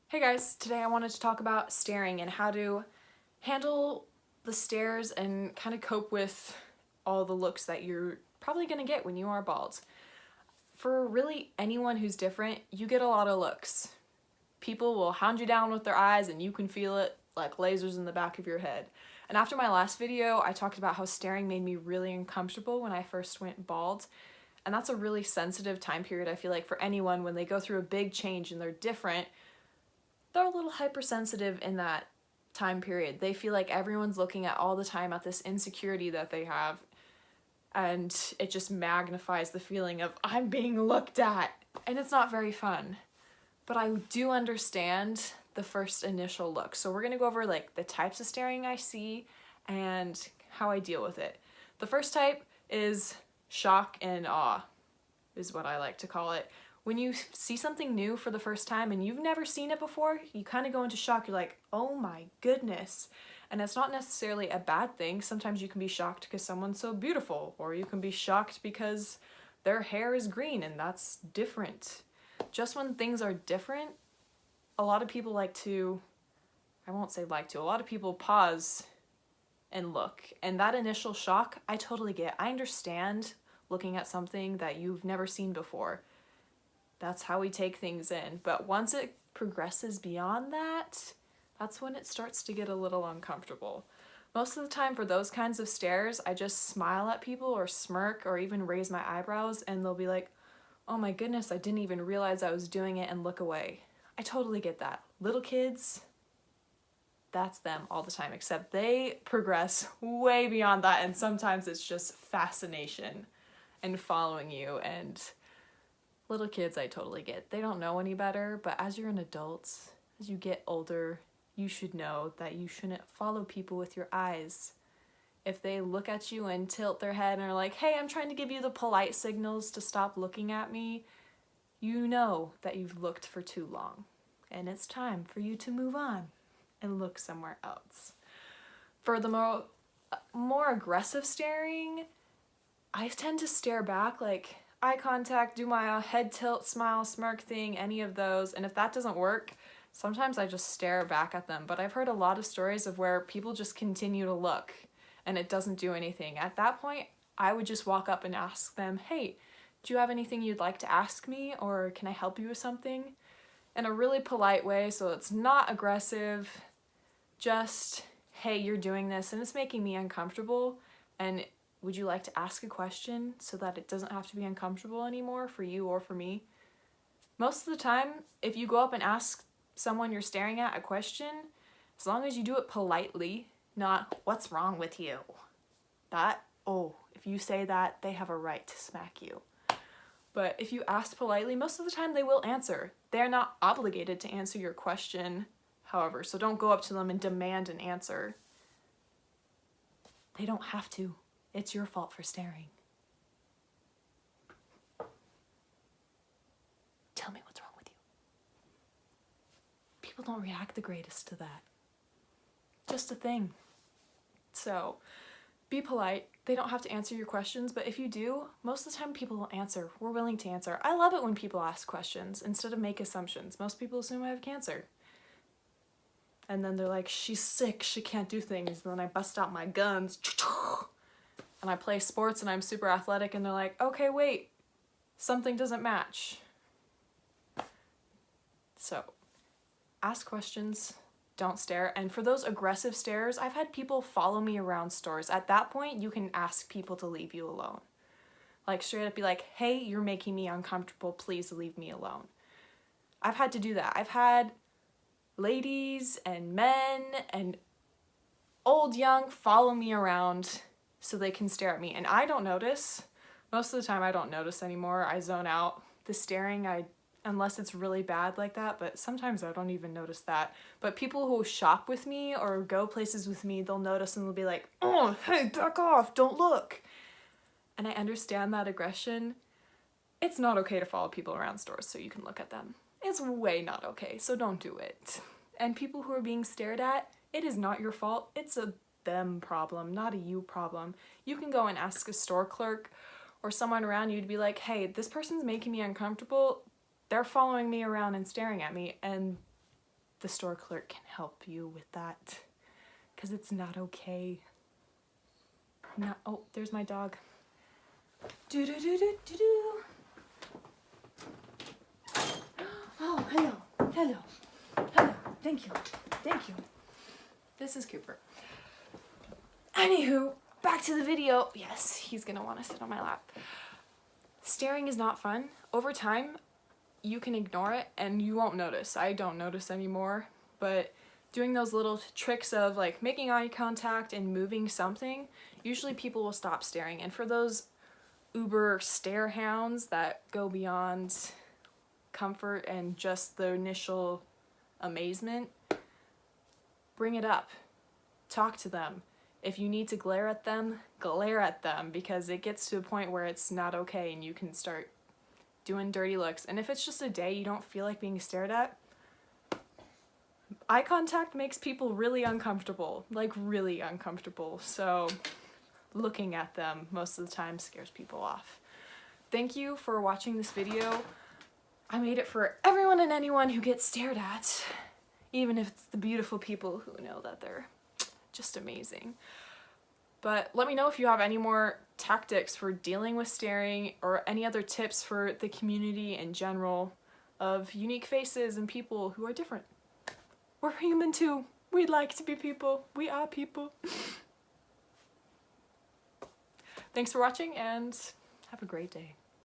Hey guys, today I wanted to talk about staring and how to handle the stares and kind of cope with all the looks that you're probably going to get when you are bald. For really anyone who's different, you get a lot of looks. People will hound you down with their eyes and you can feel it like lasers in the back of your head. And after my last video, I talked about how staring made me really uncomfortable when I first went bald. And that's a really sensitive time period, I feel like, for anyone when they go through a big change and they're different. They're a little hypersensitive in that time period. They feel like everyone's looking at all the time at this insecurity that they have, and it just magnifies the feeling of I'm being looked at, and it's not very fun. But I do understand the first initial look. So we're gonna go over like the types of staring I see and how I deal with it. The first type is shock and awe, is what I like to call it. When you see something new for the first time and you've never seen it before, you kind of go into shock. You're like, oh my goodness. And it's not necessarily a bad thing. Sometimes you can be shocked because someone's so beautiful, or you can be shocked because their hair is green and that's different. Just when things are different, a lot of people I won't say a lot of people pause and look. And that initial shock, I totally get. I understand looking at something that you've never seen before. That's how we take things in. But once it progresses beyond that, that's when it starts to get a little uncomfortable. Most of the time for those kinds of stares, I just smile at people or smirk or even raise my eyebrows and they'll be like, oh my goodness, I didn't even realize I was doing it, and look away. I totally get that. Little kids, that's them all the time, except they progress way beyond that, and sometimes it's just fascination and following you. And little kids, I totally get. They don't know any better, but as you're an adult, as you get older, you should know that you shouldn't follow people with your eyes. If they look at you and tilt their head and are like, hey, I'm trying to give you the polite signals to stop looking at me, you know that you've looked for too long. And it's time for you to move on and look somewhere else. For the more aggressive staring, I tend to stare back, like eye contact, do my head tilt, smile, smirk thing, any of those. And if that doesn't work, sometimes I just stare back at them. But I've heard a lot of stories of where people just continue to look and it doesn't do anything. At that point, I would just walk up and ask them, hey, do you have anything you'd like to ask me, or can I help you with something? In a really polite way, so it's not aggressive, just, hey, you're doing this and it's making me uncomfortable, and would you like to ask a question so that it doesn't have to be uncomfortable anymore for you or for me? Most of the time, if you go up and ask someone you're staring at a question, as long as you do it politely, not, what's wrong with you? If you say that, they have a right to smack you. But if you ask politely, most of the time they will answer. They're not obligated to answer your question, however, so don't go up to them and demand an answer. They don't have to. It's your fault for staring. Tell me what's wrong with you. People don't react the greatest to that. Just a thing. So, be polite. They don't have to answer your questions, but if you do, most of the time people will answer. We're willing to answer. I love it when people ask questions instead of make assumptions. Most people assume I have cancer. And then they're like, she's sick, she can't do things. And then I bust out my guns. And I play sports and I'm super athletic, and they're like, okay, wait, something doesn't match. So, ask questions, don't stare. And for those aggressive stares, I've had people follow me around stores. At that point, you can ask people to leave you alone. Like straight up be like, hey, you're making me uncomfortable, please leave me alone. I've had to do that. I've had ladies and men and old, young follow me around so they can stare at me. And I don't notice. Most of the time I don't notice anymore. I zone out. The staring, unless it's really bad like that, but sometimes I don't even notice that. But people who shop with me or go places with me, they'll notice and they'll be like, oh, hey, back off, don't look. And I understand that aggression. It's not okay to follow people around stores so you can look at them. It's way not okay, so don't do it. And people who are being stared at, it is not your fault. It's a them problem, not a you problem. You can go and ask a store clerk or someone around you to be like, hey, this person's making me uncomfortable. They're following me around and staring at me, and the store clerk can help you with that, because it's not okay. Not, oh, there's my dog. Do do do do do do. Oh, hello, hello, hello. Thank you, thank you. This is Cooper. Anywho, back to the video. Yes, he's gonna want to sit on my lap. Staring is not fun. Over time, you can ignore it and you won't notice. I don't notice anymore, but doing those little tricks of like making eye contact and moving something, usually people will stop staring. And for those uber stare hounds that go beyond comfort and just the initial amazement, bring it up. Talk to them. If you need to glare at them, because it gets to a point where it's not okay and you can start doing dirty looks. And if it's just a day you don't feel like being stared at, eye contact makes people really uncomfortable, like really uncomfortable. So looking at them most of the time scares people off. Thank you for watching this video. I made it for everyone and anyone who gets stared at, even if it's the beautiful people who know that they're just amazing. But let me know if you have any more tactics for dealing with staring or any other tips for the community in general of unique faces and people who are different. We're human too. We'd like to be people. We are people. Thanks for watching and have a great day.